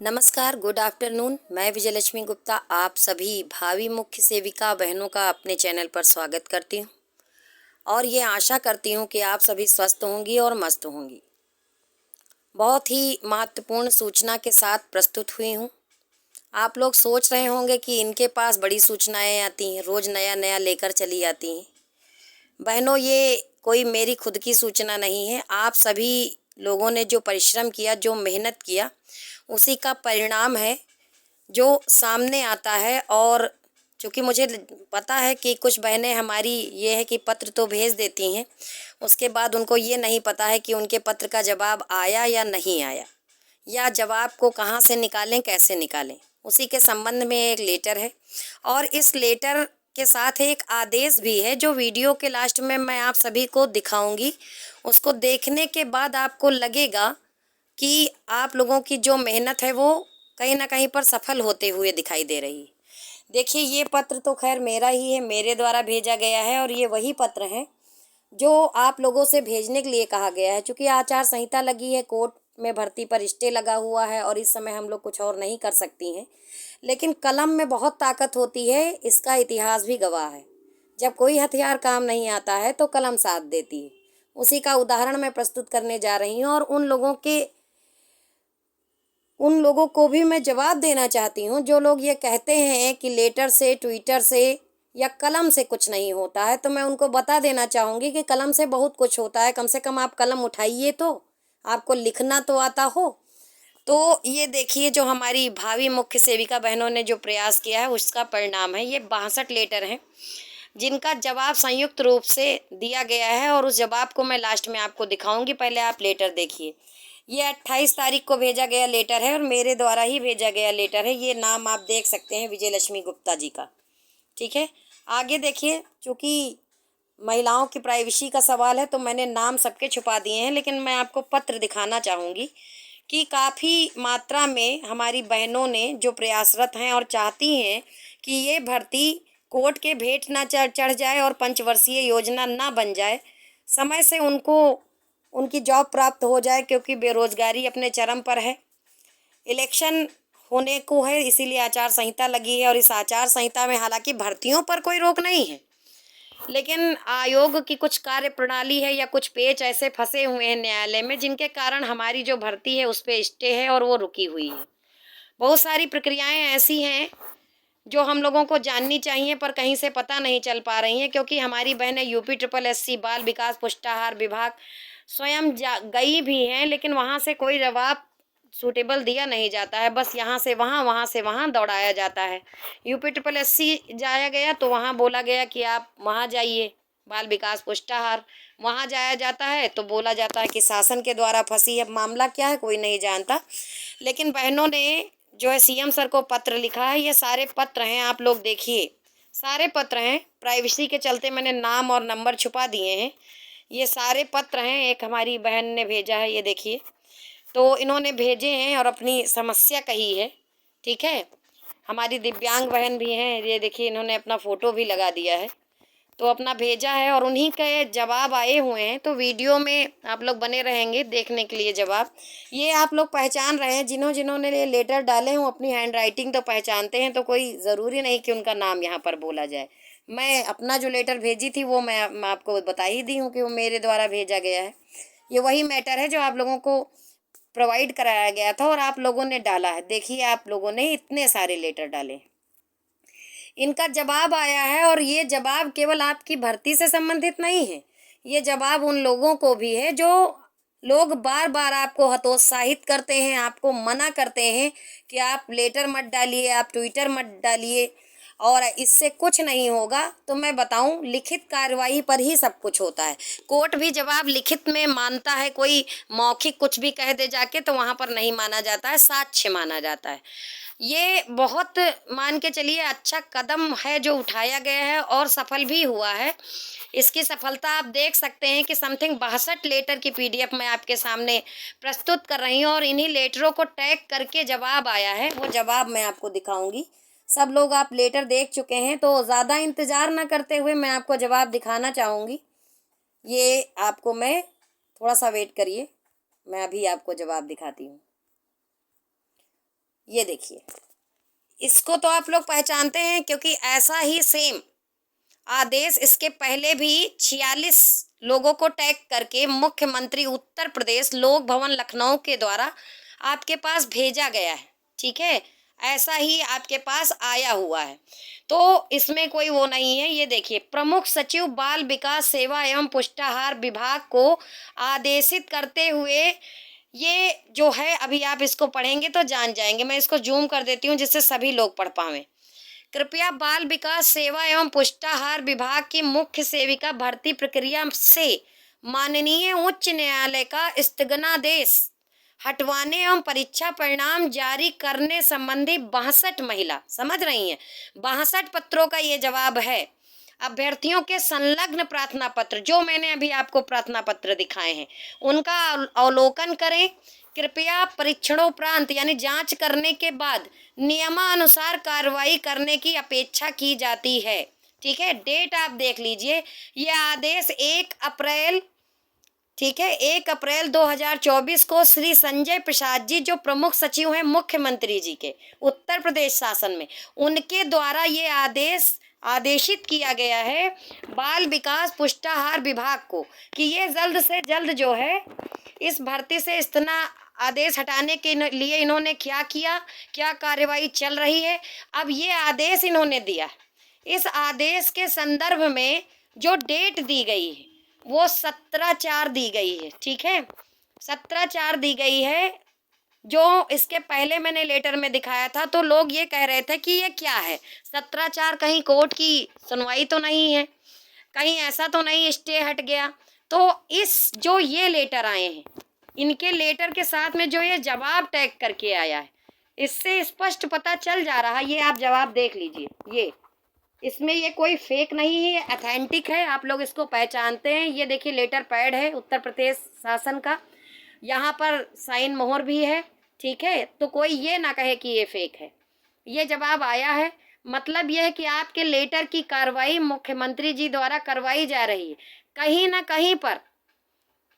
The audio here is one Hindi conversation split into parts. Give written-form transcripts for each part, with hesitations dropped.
नमस्कार, गुड आफ्टरनून। मैं विजयलक्ष्मी गुप्ता आप सभी भावी मुख्य सेविका बहनों का अपने चैनल पर स्वागत करती हूँ और ये आशा करती हूँ कि आप सभी स्वस्थ होंगी और मस्त होंगी। बहुत ही महत्वपूर्ण सूचना के साथ प्रस्तुत हुई हूँ। आप लोग सोच रहे होंगे कि इनके पास बड़ी सूचनाएं आती हैं, रोज़ नया नया लेकर चली आती हैं। बहनों, ये कोई मेरी खुद की सूचना नहीं है। आप सभी लोगों ने जो परिश्रम किया, जो मेहनत किया, उसी का परिणाम है जो सामने आता है। और चूँकि मुझे पता है कि कुछ बहनें हमारी ये है कि पत्र तो भेज देती हैं, उसके बाद उनको ये नहीं पता है कि उनके पत्र का जवाब आया या नहीं आया, या जवाब को कहाँ से निकालें, कैसे निकालें। उसी के संबंध में एक लेटर है और इस लेटर के साथ एक आदेश भी है जो वीडियो के लास्ट में मैं आप सभी को दिखाऊंगी। उसको देखने के बाद आपको लगेगा कि आप लोगों की जो मेहनत है वो कहीं ना कहीं पर सफल होते हुए दिखाई दे रही है। देखिए, ये पत्र तो खैर मेरा ही है, मेरे द्वारा भेजा गया है और ये वही पत्र है जो आप लोगों से भेजने के लिए कहा गया है। चूँकि आचार संहिता लगी है, कोर्ट में भर्ती पर स्टे लगा हुआ है और इस समय हम लोग कुछ और नहीं कर सकती हैं, लेकिन कलम में बहुत ताकत होती है, इसका इतिहास भी गवाह है। जब कोई हथियार काम नहीं आता है तो कलम साथ देती है। उसी का उदाहरण मैं प्रस्तुत करने जा रही हूँ और उन लोगों को भी मैं जवाब देना चाहती हूँ जो लोग ये कहते हैं कि लेटर से, ट्विटर से या कलम से कुछ नहीं होता है। तो मैं उनको बता देना चाहूँगी कि कलम से बहुत कुछ होता है। कम से कम आप कलम उठाइए, तो आपको लिखना तो आता हो। तो ये देखिए, जो हमारी भावी मुख्य सेविका बहनों ने जो प्रयास किया है उसका परिणाम है। ये 62 लेटर हैं जिनका जवाब संयुक्त रूप से दिया गया है और उस जवाब को मैं लास्ट में आपको दिखाऊंगी। पहले आप लेटर देखिए। ये 28 तारीख को भेजा गया लेटर है और मेरे द्वारा ही भेजा गया लेटर है। ये नाम आप देख सकते हैं, विजयलक्ष्मी गुप्ता जी का। ठीक है, आगे देखिए। चूँकि महिलाओं की प्राइवेसी का सवाल है तो मैंने नाम सबके छुपा दिए हैं, लेकिन मैं आपको पत्र दिखाना चाहूँगी कि काफ़ी मात्रा में हमारी बहनों ने जो प्रयासरत हैं और चाहती हैं कि ये भर्ती कोर्ट के भेंट ना चढ़ जाए और पंचवर्षीय योजना ना बन जाए, समय से उनको उनकी जॉब प्राप्त हो जाए, क्योंकि बेरोजगारी अपने चरम पर है। इलेक्शन होने को है, इसीलिए आचार संहिता लगी है और इस आचार संहिता में हालांकि भर्तियों पर कोई रोक नहीं है, लेकिन आयोग की कुछ कार्य प्रणाली है या कुछ पेच ऐसे फंसे हुए हैं न्यायालय में जिनके कारण हमारी जो भर्ती है उस पे स्टे है और वो रुकी हुई है। बहुत सारी प्रक्रियाएं ऐसी हैं जो हम लोगों को जाननी चाहिए पर कहीं से पता नहीं चल पा रही हैं, क्योंकि हमारी बहनें UPSSC बाल विकास पुष्टाहार विभाग स्वयं गई भी हैं, लेकिन वहाँ से कोई जवाब सूटेबल दिया नहीं जाता है। बस यहाँ से वहाँ दौड़ाया जाता है। UPSSC जाया गया तो वहाँ बोला गया कि आप वहाँ जाइए, बाल विकास पुष्टाहार वहाँ जाया जाता है तो बोला जाता है कि शासन के द्वारा फंसी है। मामला क्या है कोई नहीं जानता, लेकिन बहनों ने जो है CM सर को पत्र लिखा है। ये सारे पत्र हैं, आप लोग देखिए, सारे पत्र हैं। प्राइवेसी के चलते मैंने नाम और नंबर छुपा दिए हैं। ये सारे पत्र हैं, एक हमारी बहन ने भेजा है, ये देखिए। तो इन्होंने भेजे हैं और अपनी समस्या कही है। ठीक है, हमारी दिव्यांग बहन भी हैं, ये देखिए, इन्होंने अपना फ़ोटो भी लगा दिया है, तो अपना भेजा है और उन्हीं के जवाब आए हुए हैं। तो वीडियो में आप लोग बने रहेंगे देखने के लिए जवाब। ये आप लोग पहचान रहे हैं, जिन्होंने ये लेटर डाले हैं अपनी हैंड राइटिंग तो पहचानते हैं, तो कोई ज़रूरी नहीं कि उनका नाम यहाँ पर बोला जाए। मैं अपना जो लेटर भेजी थी वो मैं आपको बता ही दी हूँ कि वो मेरे द्वारा भेजा गया है। ये वही मैटर है जो आप लोगों को प्रोवाइड कराया गया था और आप लोगों ने डाला है। देखिए, आप लोगों ने इतने सारे लेटर डाले, इनका जवाब आया है और ये जवाब केवल आपकी भर्ती से संबंधित नहीं है। ये जवाब उन लोगों को भी है जो लोग बार बार आपको हतोत्साहित करते हैं, आपको मना करते हैं कि आप लेटर मत डालिए, आप ट्विटर मत डालिए और इससे कुछ नहीं होगा। तो मैं बताऊं, लिखित कार्यवाही पर ही सब कुछ होता है। कोर्ट भी जवाब लिखित में मानता है, कोई मौखिक कुछ भी कह दे जाके तो वहाँ पर नहीं माना जाता है, साक्ष्य माना जाता है। ये बहुत मान के चलिए अच्छा कदम है जो उठाया गया है और सफल भी हुआ है। इसकी सफलता आप देख सकते हैं कि समथिंग 62 लेटर की PDF मैं आपके सामने प्रस्तुत कर रही हूँ और इन्हीं लेटरों को टैग करके जवाब आया है। वो जवाब मैं आपको दिखाऊंगी। सब लोग आप लेटर देख चुके हैं तो ज़्यादा इंतज़ार ना करते हुए मैं आपको जवाब दिखाना चाहूँगी। ये आपको मैं थोड़ा सा वेट करिए, मैं अभी आपको जवाब दिखाती हूँ। ये देखिए, इसको तो आप लोग पहचानते हैं क्योंकि ऐसा ही सेम आदेश इसके पहले भी 46 लोगों को टैग करके मुख्यमंत्री उत्तर प्रदेश लोक भवन लखनऊ के द्वारा आपके पास भेजा गया है। ठीक है, ऐसा ही आपके पास आया हुआ है, तो इसमें कोई वो नहीं है। ये देखिए, प्रमुख सचिव बाल विकास सेवा एवं पुष्टाहार विभाग को आदेशित करते हुए, ये जो है अभी आप इसको पढ़ेंगे तो जान जाएंगे। मैं इसको जूम कर देती हूँ जिससे सभी लोग पढ़ पाएं। कृपया बाल विकास सेवा एवं पुष्टाहार विभाग की मुख्य सेविका भर्ती प्रक्रिया से माननीय उच्च न्यायालय का स्थगनादेश हटवाने एवं परीक्षा परिणाम जारी करने संबंधी 62 महिला, समझ रही हैं, 62 पत्रों का ये जवाब है। अभ्यर्थियों के संलग्न प्रार्थना पत्र, जो मैंने अभी आपको प्रार्थना पत्र दिखाए हैं, उनका अवलोकन करें। कृपया परीक्षणोपरांत यानी जांच करने के बाद नियमानुसार कार्रवाई करने की अपेक्षा की जाती है। ठीक है, डेट आप देख लीजिए, यह आदेश 1 अप्रैल, ठीक है, 1 अप्रैल 2024 को श्री संजय प्रसाद जी, जो प्रमुख सचिव हैं मुख्यमंत्री जी के उत्तर प्रदेश शासन में, उनके द्वारा ये आदेशित किया गया है बाल विकास पुष्टाहार विभाग को कि ये जल्द से जल्द जो है इस भर्ती से इस्तना आदेश हटाने के लिए इन्होंने क्या किया, क्या कार्यवाही चल रही है। अब ये आदेश इन्होंने दिया, इस आदेश के संदर्भ में जो डेट दी गई है वो 17/4 दी गई है। ठीक है, 17/4 दी गई है। जो इसके पहले मैंने लेटर में दिखाया था तो लोग ये कह रहे थे कि ये क्या है, 17/4 कहीं कोर्ट की सुनवाई तो नहीं है, कहीं ऐसा तो नहीं स्टे हट गया। तो इस जो ये लेटर आए हैं, इनके लेटर के साथ में जो ये जवाब टैग करके आया है, इससे स्पष्ट पता चल जा रहा है। ये आप जवाब देख लीजिए, ये इसमें ये कोई फेक नहीं है, अथेंटिक है, आप लोग इसको पहचानते हैं। ये देखिए, लेटर पैड है उत्तर प्रदेश शासन का, यहाँ पर साइन मोहर भी है। ठीक है, तो कोई ये ना कहे कि ये फेक है। ये जवाब आया है, मतलब यह है कि आपके लेटर की कार्रवाई मुख्यमंत्री जी द्वारा करवाई जा रही है। कहीं ना कहीं पर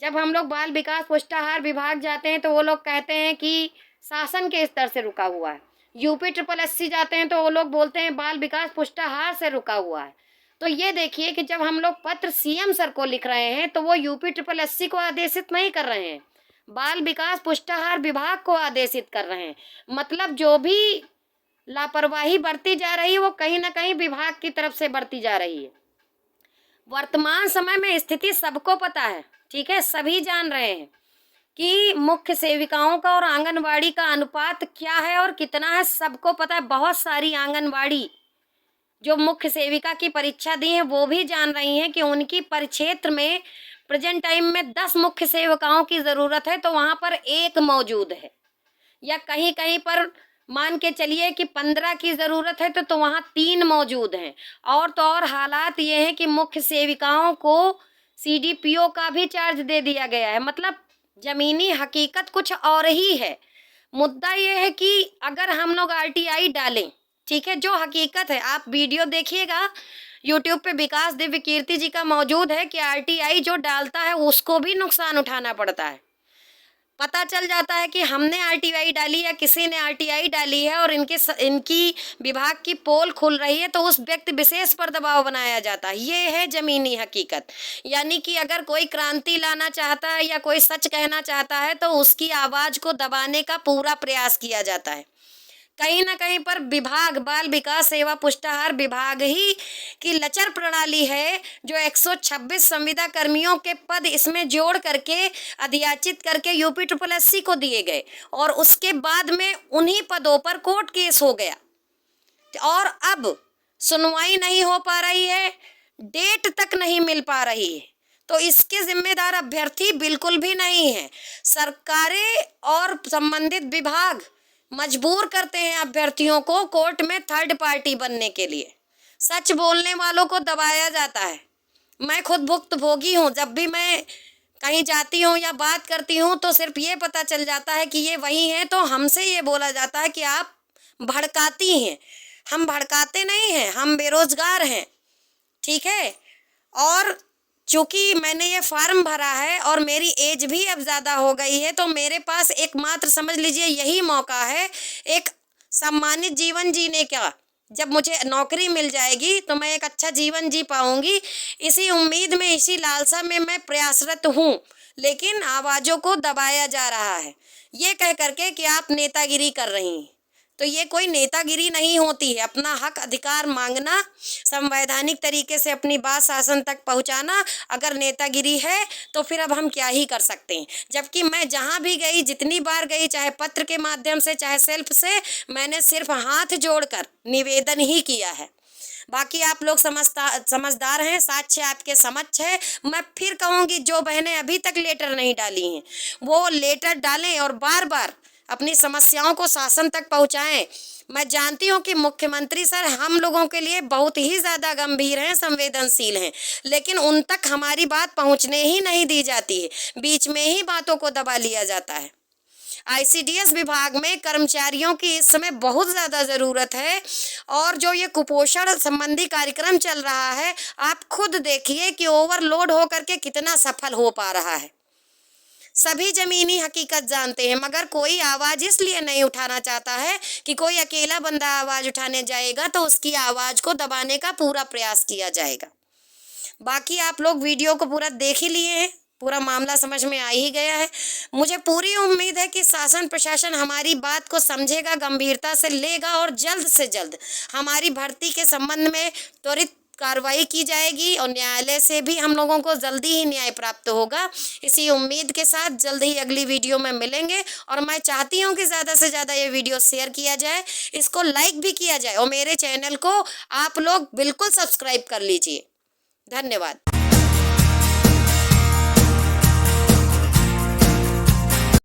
जब हम लोग बाल विकास पुष्टाहार विभाग जाते हैं तो वो लोग कहते हैं कि शासन के स्तर से रुका हुआ है, UP-SSC जाते हैं तो वो लोग बोलते हैं बाल विकास पुष्टाहार से रुका हुआ है। तो ये देखिए कि जब हम लोग पत्र CM सर को लिख रहे हैं तो वो UP-SSC को आदेशित नहीं कर रहे हैं, बाल विकास पुष्टाहार विभाग को आदेशित कर रहे हैं। मतलब जो भी लापरवाही बरती जा रही है वो कहीं ना कहीं विभाग की तरफ से बरती जा रही है। वर्तमान समय में स्थिति सबको पता है, ठीक है, सभी जान रहे हैं कि मुख्य सेविकाओं का और आंगनवाड़ी का अनुपात क्या है और कितना है, सबको पता है। बहुत सारी आंगनवाड़ी जो मुख्य सेविका की परीक्षा दी है वो भी जान रही हैं कि उनकी परिक्षेत्र में प्रेजेंट टाइम में 10 मुख्य सेविकाओं की ज़रूरत है तो वहाँ पर 1 मौजूद है, या कहीं कहीं पर मान के चलिए कि 15 की ज़रूरत है तो वहाँ 3 मौजूद हैं। और तो और हालात ये हैं कि मुख्य सेविकाओं को CDPO का भी चार्ज दे दिया गया है। मतलब ज़मीनी हकीकत कुछ और ही है। मुद्दा ये है कि अगर हम लोग RTI डालें, ठीक है, जो हकीकत है, आप वीडियो देखिएगा YouTube पे विकास दिव्य कीर्ति जी का मौजूद है कि RTI जो डालता है उसको भी नुकसान उठाना पड़ता है। पता चल जाता है कि हमने RTI डाली या किसी ने RTI डाली है और इनकी विभाग की पोल खुल रही है तो उस व्यक्ति विशेष पर दबाव बनाया जाता है। ये है ज़मीनी हकीकत। यानी कि अगर कोई क्रांति लाना चाहता है या कोई सच कहना चाहता है तो उसकी आवाज़ को दबाने का पूरा प्रयास किया जाता है। कहीं ना कहीं पर विभाग बाल विकास सेवा पुष्टाहार विभाग ही की लचर प्रणाली है जो 126 संविदा कर्मियों के पद इसमें जोड़ करके अधियाचित करके UP-SSC को दिए गए और उसके बाद में उन्हीं पदों पर कोर्ट केस हो गया और अब सुनवाई नहीं हो पा रही है, डेट तक नहीं मिल पा रही है। तो इसके जिम्मेदार अभ्यर्थी बिल्कुल भी नहीं है। सरकारें और संबंधित विभाग मजबूर करते हैं अभ्यर्थियों को कोर्ट में थर्ड पार्टी बनने के लिए। सच बोलने वालों को दबाया जाता है। मैं खुद भुक्तभोगी हूँ। जब भी मैं कहीं जाती हूँ या बात करती हूँ तो सिर्फ ये पता चल जाता है कि ये वही हैं, तो हमसे ये बोला जाता है कि आप भड़काती हैं। हम भड़काते नहीं हैं, हम बेरोजगार हैं, ठीक है। और चूँकि मैंने ये फॉर्म भरा है और मेरी एज भी अब ज़्यादा हो गई है, तो मेरे पास एकमात्र समझ लीजिए यही मौका है एक सम्मानित जीवन जीने का। जब मुझे नौकरी मिल जाएगी तो मैं एक अच्छा जीवन जी पाऊंगी। इसी उम्मीद में, इसी लालसा में मैं प्रयासरत हूँ, लेकिन आवाज़ों को दबाया जा रहा है ये कह करके कि आप नेतागिरी कर रही हैं। तो ये कोई नेतागिरी नहीं होती है। अपना हक अधिकार मांगना, संवैधानिक तरीके से अपनी बात शासन तक पहुंचाना अगर नेतागिरी है तो फिर अब हम क्या ही कर सकते हैं। जबकि मैं जहां भी गई, जितनी बार गई, चाहे पत्र के माध्यम से चाहे सेल्फ से, मैंने सिर्फ हाथ जोड़कर निवेदन ही किया है। बाकी आप लोग समझदार हैं, साक्ष्य आपके समक्ष है। मैं फिर कहूँगी, जो बहनें अभी तक लेटर नहीं डाली हैं वो लेटर डालें और बार बार अपनी समस्याओं को शासन तक पहुंचाएं। मैं जानती हूं कि मुख्यमंत्री सर हम लोगों के लिए बहुत ही ज़्यादा गंभीर हैं, संवेदनशील हैं, लेकिन उन तक हमारी बात पहुंचने ही नहीं दी जाती है। बीच में ही बातों को दबा लिया जाता है। आईसीडीएस विभाग में कर्मचारियों की इस समय बहुत ज़्यादा ज़रूरत है। और जो ये कुपोषण संबंधी कार्यक्रम चल रहा है, आप खुद देखिए कि ओवरलोड होकर के कितना सफल हो पा रहा है। सभी जमीनी हकीकत जानते हैं, मगर कोई आवाज़ इसलिए नहीं उठाना चाहता है कि कोई अकेला बंदा आवाज़ उठाने जाएगा तो उसकी आवाज़ को दबाने का पूरा प्रयास किया जाएगा। बाकी आप लोग वीडियो को पूरा देख ही लिए हैं, पूरा मामला समझ में आ ही गया है। मुझे पूरी उम्मीद है कि शासन प्रशासन हमारी बात को समझेगा, गंभीरता से लेगा और जल्द से जल्द हमारी भर्ती के संबंध में त्वरित कार्रवाई की जाएगी और न्यायालय से भी हम लोगों को जल्दी ही न्याय प्राप्त होगा। इसी उम्मीद के साथ जल्द ही अगली वीडियो में मिलेंगे। और मैं चाहती हूँ कि ज़्यादा से ज़्यादा ये वीडियो शेयर किया जाए, इसको लाइक भी किया जाए और मेरे चैनल को आप लोग बिल्कुल सब्सक्राइब कर लीजिए। धन्यवाद।